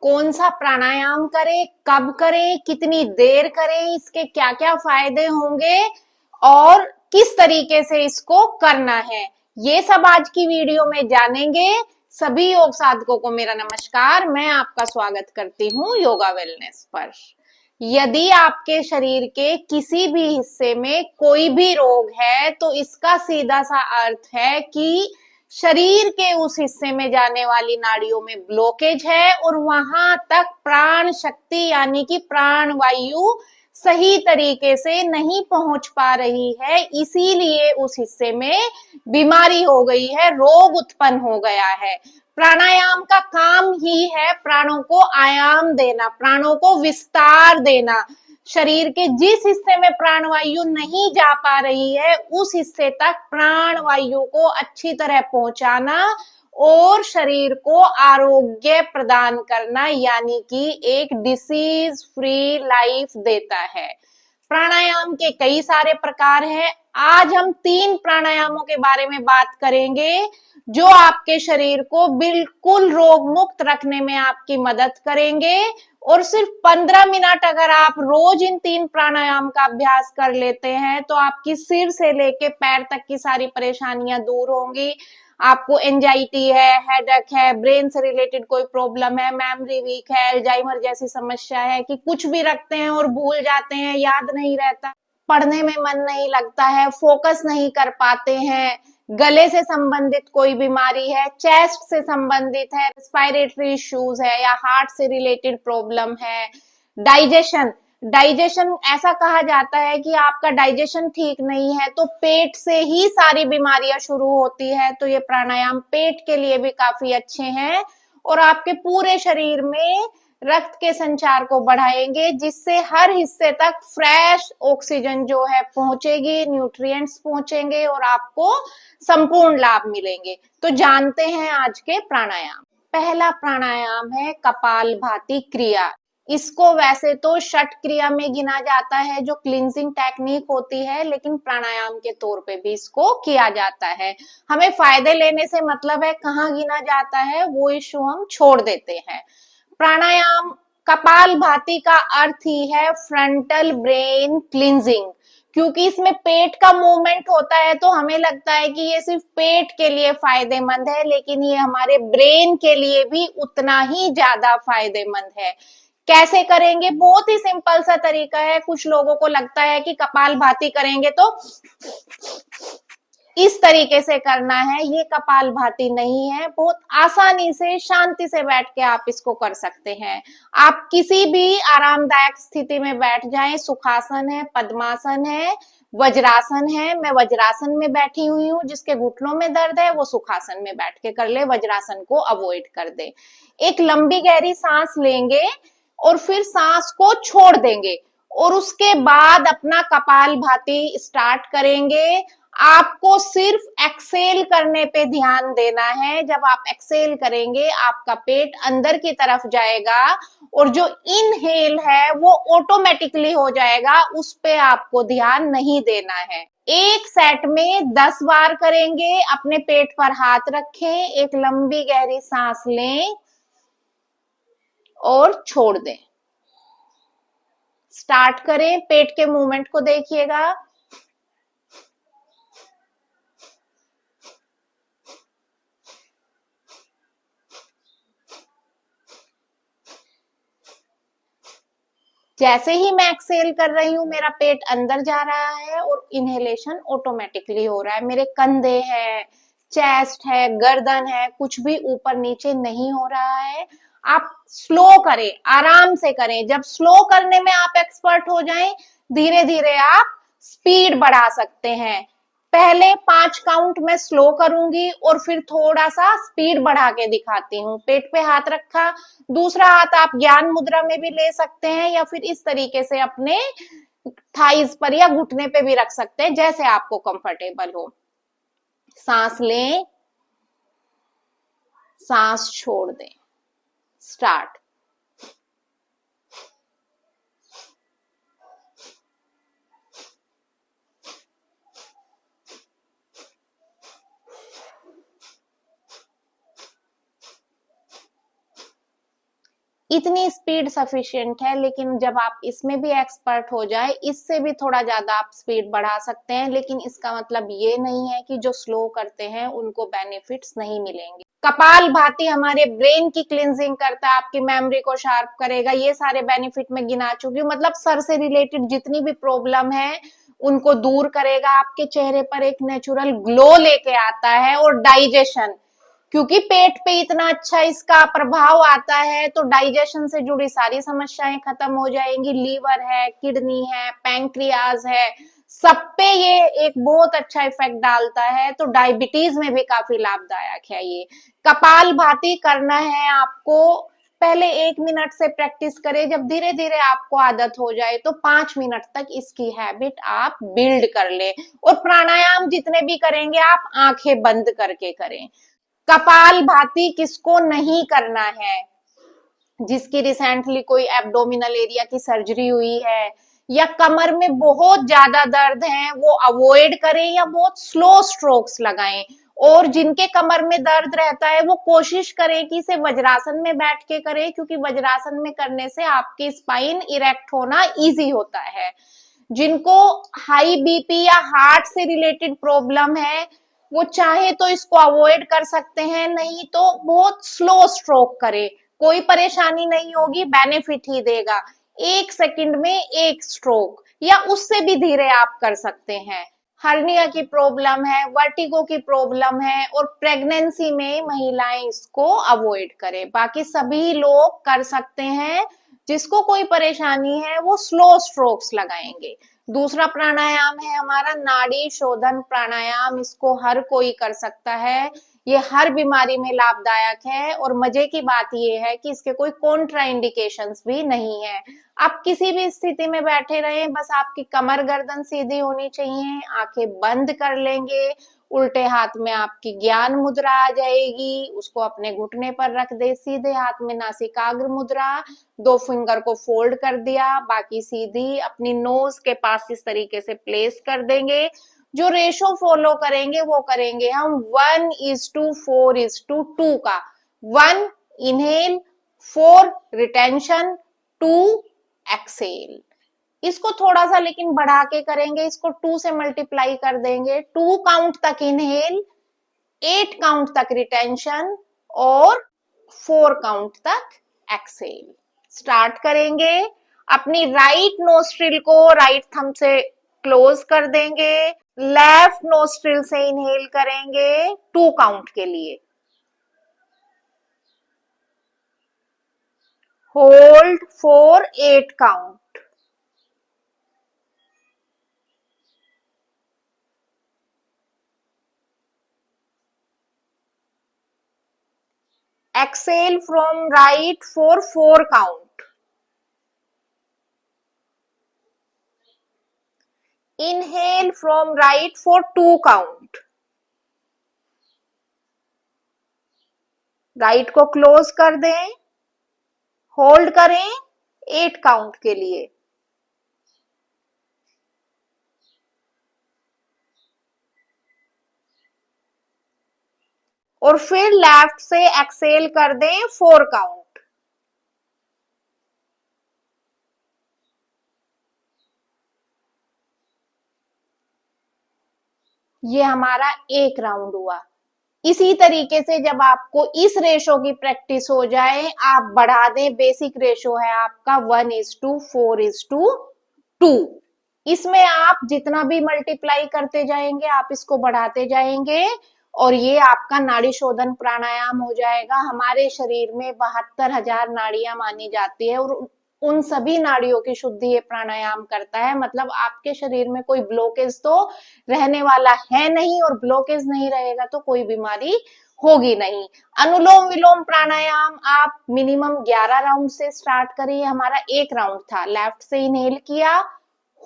कौन सा प्राणायाम करें, कब करें, कितनी देर करें, इसके क्या क्या फायदे होंगे और किस तरीके से इसको करना है, ये सब आज की वीडियो में जानेंगे। सभी योग साधकों को मेरा नमस्कार। मैं आपका स्वागत करती हूँ योगा वेलनेस पर। यदि आपके शरीर के किसी भी हिस्से में कोई भी रोग है तो इसका सीधा सा अर्थ है कि शरीर के उस हिस्से में जाने वाली नाड़ियों में ब्लॉकेज है और वहां तक प्राण शक्ति यानी कि प्राण वायु सही तरीके से नहीं पहुंच पा रही है, इसीलिए उस हिस्से में बीमारी हो गई है, रोग उत्पन्न हो गया है। प्राणायाम का काम ही है प्राणों को आयाम देना, प्राणों को विस्तार देना। शरीर के जिस हिस्से में प्राण वायु नहीं जा पा रही है उस हिस्से तक प्राण वायु को अच्छी तरह पहुंचाना और शरीर को आरोग्य प्रदान करना, यानी कि एक डिसीज फ्री लाइफ देता है। प्राणायाम के कई सारे प्रकार हैं। आज हम 3 प्राणायामों के बारे में बात करेंगे जो आपके शरीर को बिल्कुल रोग मुक्त रखने में आपकी मदद करेंगे। और सिर्फ 15 मिनट अगर आप रोज इन 3 प्राणायाम का अभ्यास कर लेते हैं तो आपकी सिर से लेके पैर तक की सारी परेशानियां दूर होंगी। आपको एंजाइटी है, हेडेक है, ब्रेन से रिलेटेड कोई प्रॉब्लम है, मेमोरी वीक है, अल्जाइमर जैसी समस्या है कि कुछ भी रखते हैं और भूल जाते हैं, याद नहीं रहता, पढ़ने में मन नहीं लगता है, फोकस नहीं कर पाते हैं, गले से संबंधित कोई बीमारी है, चेस्ट से संबंधित है, रेस्पिरेटरी इश्यूज है या हार्ट से रिलेटेड प्रॉब्लम है, डाइजेशन डाइजेशन ऐसा कहा जाता है कि आपका डाइजेशन ठीक नहीं है तो पेट से ही सारी बीमारियां शुरू होती है, तो ये प्राणायाम पेट के लिए भी काफी अच्छे हैं और आपके पूरे शरीर में रक्त के संचार को बढ़ाएंगे जिससे हर हिस्से तक फ्रेश ऑक्सीजन जो है पहुंचेगी, न्यूट्रिएंट्स पहुंचेंगे और आपको संपूर्ण लाभ मिलेंगे। तो जानते हैं आज के प्राणायाम। पहला प्राणायाम है कपालभाति क्रिया। इसको वैसे तो षट क्रिया में गिना जाता है जो क्लींजिंग टेक्निक होती है, लेकिन प्राणायाम के तौर पे भी इसको किया जाता है। हमें फायदे लेने से मतलब है, कहाँ गिना जाता है वो इशू हम छोड़ देते हैं। प्राणायाम कपालभाति का अर्थ ही है फ्रंटल ब्रेन क्लींजिंग। क्योंकि इसमें पेट का मूवमेंट होता है तो हमें लगता है कि ये सिर्फ पेट के लिए फायदेमंद है, लेकिन ये हमारे ब्रेन के लिए भी उतना ही ज्यादा फायदेमंद है। कैसे करेंगे? बहुत ही सिंपल सा तरीका है। कुछ लोगों को लगता है कि कपालभाति करेंगे तो इस तरीके से करना है, ये कपालभाति नहीं है। बहुत आसानी से शांति से बैठ के आप इसको कर सकते हैं। आप किसी भी आरामदायक स्थिति में बैठ जाएं। सुखासन है, पद्मासन है, वज्रासन है। मैं वज्रासन में बैठी हुई हूँ, जिसके घुटनों में दर्द है वो सुखासन में बैठ के कर ले, वज्रासन को अवॉइड कर दे। एक लंबी गहरी सांस लेंगे और फिर सांस को छोड़ देंगे और उसके बाद अपना कपालभाति स्टार्ट करेंगे। आपको सिर्फ एक्सेल करने पे ध्यान देना है। जब आप एक्सेल करेंगे आपका पेट अंदर की तरफ जाएगा और जो इनहेल है वो ऑटोमेटिकली हो जाएगा, उस पे आपको ध्यान नहीं देना है। एक सेट में 10 बार करेंगे। अपने पेट पर हाथ रखें, एक लंबी गहरी सांस लें और छोड़ दें। स्टार्ट करें, पेट के मूवमेंट को देखिएगा। जैसे ही मैं एक्सेल कर रही हूँ मेरा पेट अंदर जा रहा है और इनहेलेशन ऑटोमेटिकली हो रहा है। मेरे कंधे हैं, चेस्ट है, गर्दन है, कुछ भी ऊपर नीचे नहीं हो रहा है। आप स्लो करें, आराम से करें। जब स्लो करने में आप एक्सपर्ट हो जाएं, धीरे धीरे आप स्पीड बढ़ा सकते हैं। पहले 5 काउंट मैं स्लो करूंगी और फिर थोड़ा सा स्पीड बढ़ा के दिखाती हूँ। पेट पे हाथ रखा, दूसरा हाथ आप ज्ञान मुद्रा में भी ले सकते हैं या फिर इस तरीके से अपने थाइज पर या घुटने पे भी रख सकते हैं, जैसे आपको कंफर्टेबल हो। सांस लें, सांस छोड़ दें। स्टार्ट। इतनी स्पीड सफिशिएंट है, लेकिन जब आप इसमें भी एक्सपर्ट हो जाए, इससे भी थोड़ा ज्यादा आप स्पीड बढ़ा सकते हैं, लेकिन इसका मतलब ये नहीं है कि जो स्लो करते हैं उनको बेनिफिट्स नहीं मिलेंगे। कपाल भाती हमारे ब्रेन की क्लिनजिंग करता है, आपकी मेमोरी को शार्प करेगा, ये सारे बेनिफिट मैं गिना चुकी हूँ। मतलब सर से रिलेटेड जितनी भी प्रॉब्लम है उनको दूर करेगा, आपके चेहरे पर एक नेचुरल ग्लो लेके आता है। और डाइजेशन, क्योंकि पेट पे इतना अच्छा इसका प्रभाव आता है, तो डाइजेशन से जुड़ी सारी समस्याएं खत्म हो जाएंगी। लीवर है, किडनी है, पैंक्रियाज है, सब पे ये एक बहुत अच्छा इफेक्ट डालता है। तो डायबिटीज में भी काफी लाभदायक है ये। कपाल भाती करना है आपको, पहले 1 मिनट से प्रैक्टिस करें, जब धीरे धीरे आपको आदत हो जाए तो 5 मिनट तक इसकी हैबिट आप बिल्ड कर ले। और प्राणायाम जितने भी करेंगे आप आंखें बंद करके करें। कपाल भाती किसको नहीं करना है? जिसकी रिसेंटली कोई एब्डोमिनल एरिया की सर्जरी हुई है, या कमर में बहुत ज्यादा दर्द है, वो अवॉइड करें या बहुत स्लो स्ट्रोक्स लगाएं। और जिनके कमर में दर्द रहता है वो कोशिश करें कि इसे वज्रासन में बैठ के करें, क्योंकि वज्रासन में करने से आपकी स्पाइन इरेक्ट होना इजी होता है। जिनको हाई बीपी या हार्ट से रिलेटेड प्रॉब्लम है, वो चाहे तो इसको अवॉइड कर सकते हैं, नहीं तो बहुत स्लो स्ट्रोक करे, कोई परेशानी नहीं होगी, बेनिफिट ही देगा। 1 सेकंड में एक स्ट्रोक या उससे भी धीरे आप कर सकते हैं। हर्निया की प्रॉब्लम है, वर्टिगो की प्रॉब्लम है, और प्रेगनेंसी में महिलाएं इसको अवॉइड करें। बाकी सभी लोग कर सकते हैं, जिसको कोई परेशानी है वो स्लो स्ट्रोक्स लगाएंगे। दूसरा प्राणायाम है हमारा नाड़ी शोधन प्राणायाम, इसको हर कोई कर सकता है, ये हर बीमारी में लाभदायक है। और मजे की बात ये है कि इसके कोई कॉन्ट्रा इंडिकेशंस भी नहीं है। आप किसी भी स्थिति में बैठे रहें, बस आपकी कमर गर्दन सीधी होनी चाहिए, आंखें बंद कर लेंगे, उल्टे हाथ में आपकी ज्ञान मुद्रा आ जाएगी, उसको अपने घुटने पर रख दे, सीधे हाथ में नासिकाग्र मुद्रा, 2 फिंगर को फोल्ड कर दिया, बाकी सीधी अपनी नोज के पास इस तरीके से प्लेस कर देंगे। जो रेशो फॉलो करेंगे वो करेंगे हम 1:4:2 का। 1 इनहेल, 4 रिटेंशन, 2 एक्सेल। इसको थोड़ा सा लेकिन बढ़ा के करेंगे, इसको 2 से मल्टीप्लाई कर देंगे। 2 काउंट तक इनहेल, 8 काउंट तक रिटेंशन और 4 काउंट तक एक्सेल। स्टार्ट करेंगे। अपनी राइट नोस्ट्रिल को राइट थंब से क्लोज कर देंगे, लेफ्ट नोस्ट्रिल से इनहेल करेंगे 2 काउंट के लिए, hold for 8 count, exhale from right for 4 count, inhale from right for 2 count, right को क्लोज कर दें, होल्ड करें 8 काउंट के लिए, और फिर लेफ्ट से एक्सेल कर दें 4 काउंट। ये हमारा एक राउंड हुआ। इसी तरीके से जब आपको इस रेशो की प्रैक्टिस हो जाए, आप बढ़ा दें, बेसिक रेशो है आपका 1:4:2। इसमें आप जितना भी मल्टीप्लाई करते जाएंगे आप इसको बढ़ाते जाएंगे, और ये आपका नाड़ी शोधन प्राणायाम हो जाएगा। हमारे शरीर में 72,000 नाड़ियां मानी जाती है, और उन सभी नाड़ियों की शुद्धि ये प्राणायाम करता है। मतलब आपके शरीर में कोई ब्लॉकेज तो रहने वाला है नहीं, और ब्लॉकेज नहीं रहेगा तो कोई बीमारी होगी नहीं। अनुलोम विलोम प्राणायाम आप मिनिमम 11 राउंड से स्टार्ट करिए। हमारा एक राउंड था, लेफ्ट से इनहेल किया,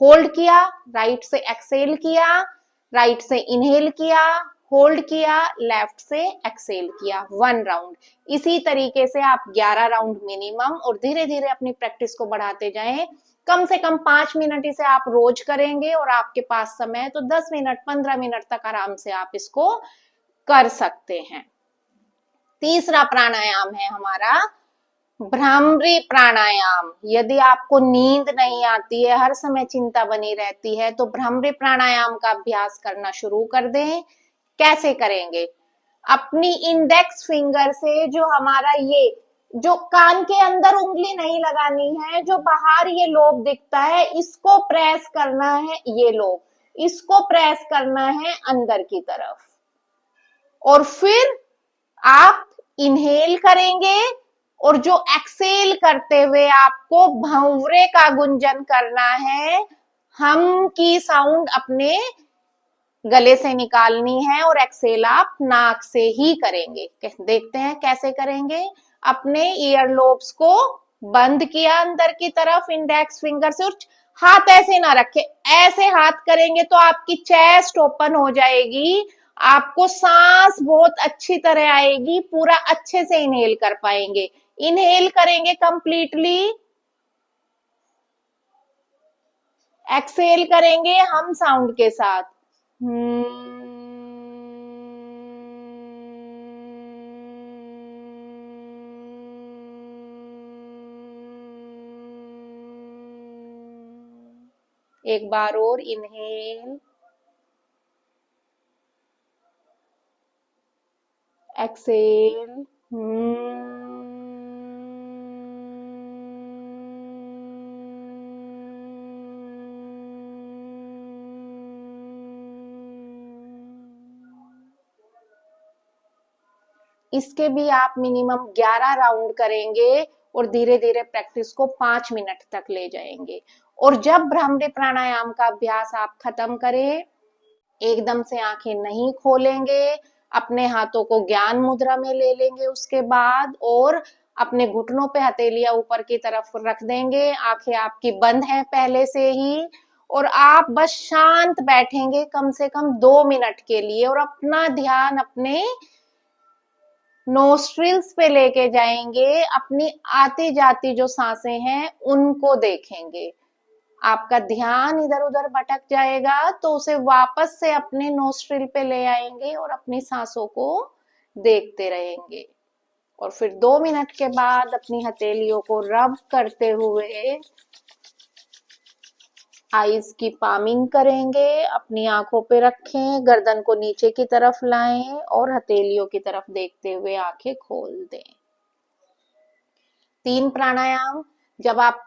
होल्ड किया, राइट से एक्सेल किया, राइट से इनहेल किया, होल्ड किया, लेफ्ट से एक्सेल किया, 1 राउंड। इसी तरीके से आप 11 राउंड मिनिमम, और धीरे धीरे अपनी प्रैक्टिस को बढ़ाते जाएं। कम से कम 5 मिनट इसे आप रोज करेंगे, और आपके पास समय है तो 10 मिनट 15 मिनट तक आराम से आप इसको कर सकते हैं। तीसरा प्राणायाम है हमारा भ्रामरी प्राणायाम। यदि आपको नींद नहीं आती है, हर समय चिंता बनी रहती है, तो भ्रामरी प्राणायाम का अभ्यास करना शुरू कर दें। कैसे करेंगे? अपनी इंडेक्स फिंगर से, जो हमारा ये जो कान के अंदर उंगली नहीं लगानी है, जो बाहर ये लोब दिखता है, इसको प्रेस करना है, ये लोब, इसको प्रेस करना है अंदर की तरफ। और फिर आप इनहेल करेंगे और जो एक्सेल करते हुए आपको भंवरे का गुंजन करना है, हम की साउंड अपने गले से निकालनी है और एक्सेल आप नाक से ही करेंगे। देखते हैं कैसे करेंगे। अपने ईयर लोब्स को बंद किया अंदर की तरफ इंडेक्स फिंगर से, और हाथ ऐसे ना रखे, ऐसे हाथ करेंगे तो आपकी चेस्ट ओपन हो जाएगी, आपको सांस बहुत अच्छी तरह आएगी, पूरा अच्छे से इनहेल कर पाएंगे। इनहेल करेंगे कंप्लीटली, एक्सेल करेंगे हम साउंड के साथ। एक बार और इनहेल, एक्सेल। इसके भी आप मिनिमम 11 राउंड करेंगे और धीरे धीरे प्रैक्टिस को 5 मिनट तक ले जाएंगे। और जब भ्रामरी प्राणायाम का अभ्यास आप खत्म करें, एकदम से आंखें नहीं खोलेंगे, अपने हाथों को ज्ञान मुद्रा में ले लेंगे उसके बाद, और अपने घुटनों पे हथेलियां ऊपर की तरफ रख देंगे। आंखें आपकी बंद हैं पहले से ही, और आप बस शांत बैठेंगे कम से कम 2 मिनट के लिए, और अपना ध्यान अपने नोस्ट्रिल्स पे लेके जाएंगे। अपनी आती जाती जो सांसें हैं उनको देखेंगे। आपका ध्यान इधर उधर भटक जाएगा तो उसे वापस से अपने नोस्ट्रिल पे ले आएंगे और अपनी सांसों को देखते रहेंगे। और फिर 2 मिनट के बाद अपनी हथेलियों को रब करते हुए आईज की पामिंग करेंगे, अपनी आंखों पे रखें, गर्दन को नीचे की तरफ लाएं और हथेलियों की तरफ देखते हुए आंखें खोल दें। 3 प्राणायाम जब आप,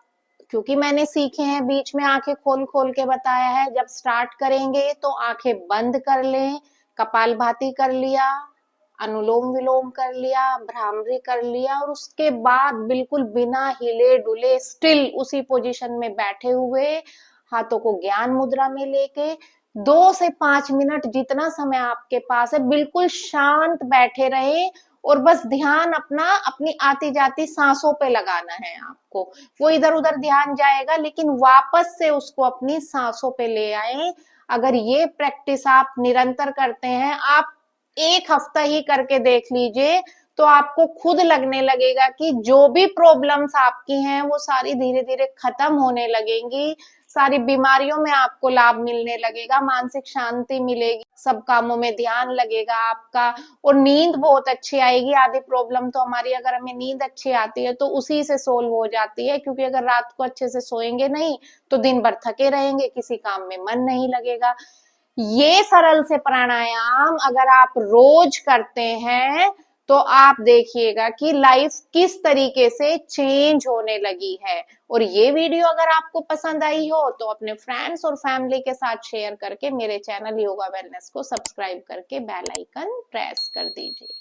क्योंकि मैंने सीखे हैं, बीच में आंखें खोल खोल के बताया है, जब स्टार्ट करेंगे तो आंखें बंद कर लें, कपालभाति कर लिया, अनुलोम विलोम कर लिया, भ्रामरी कर लिया, और उसके बाद बिल्कुल बिना हिले डुले स्टिल उसी पोजीशन में बैठे हुए हाथों को ज्ञान मुद्रा में लेके 2 से 5 मिनट, जितना समय आपके पास है, बिल्कुल शांत बैठे रहे और बस ध्यान अपना अपनी आती जाती सांसों पे लगाना है आपको। वो इधर उधर ध्यान जाएगा, लेकिन वापस से उसको अपनी सांसों पे ले आए। अगर ये प्रैक्टिस आप निरंतर करते हैं, आप 1 हफ्ता ही करके देख लीजिए, तो आपको खुद लगने लगेगा कि जो भी प्रॉब्लम्स आपकी हैं वो सारी धीरे धीरे खत्म होने लगेंगी, सारी बीमारियों में आपको लाभ मिलने लगेगा, मानसिक शांति मिलेगी, सब कामों में ध्यान लगेगा आपका, और नींद बहुत अच्छी आएगी। आधी प्रॉब्लम तो हमारी, अगर हमें नींद अच्छी आती है तो उसी से सोल्व हो जाती है, क्योंकि अगर रात को अच्छे से सोएंगे नहीं तो दिन भर थके रहेंगे, किसी काम में मन नहीं लगेगा। ये सरल से प्राणायाम अगर आप रोज करते हैं तो आप देखिएगा कि लाइफ किस तरीके से चेंज होने लगी है। और ये वीडियो अगर आपको पसंद आई हो तो अपने फ्रेंड्स और फैमिली के साथ शेयर करके मेरे चैनल योगा वेलनेस को सब्सक्राइब करके बेल आइकन प्रेस कर दीजिए।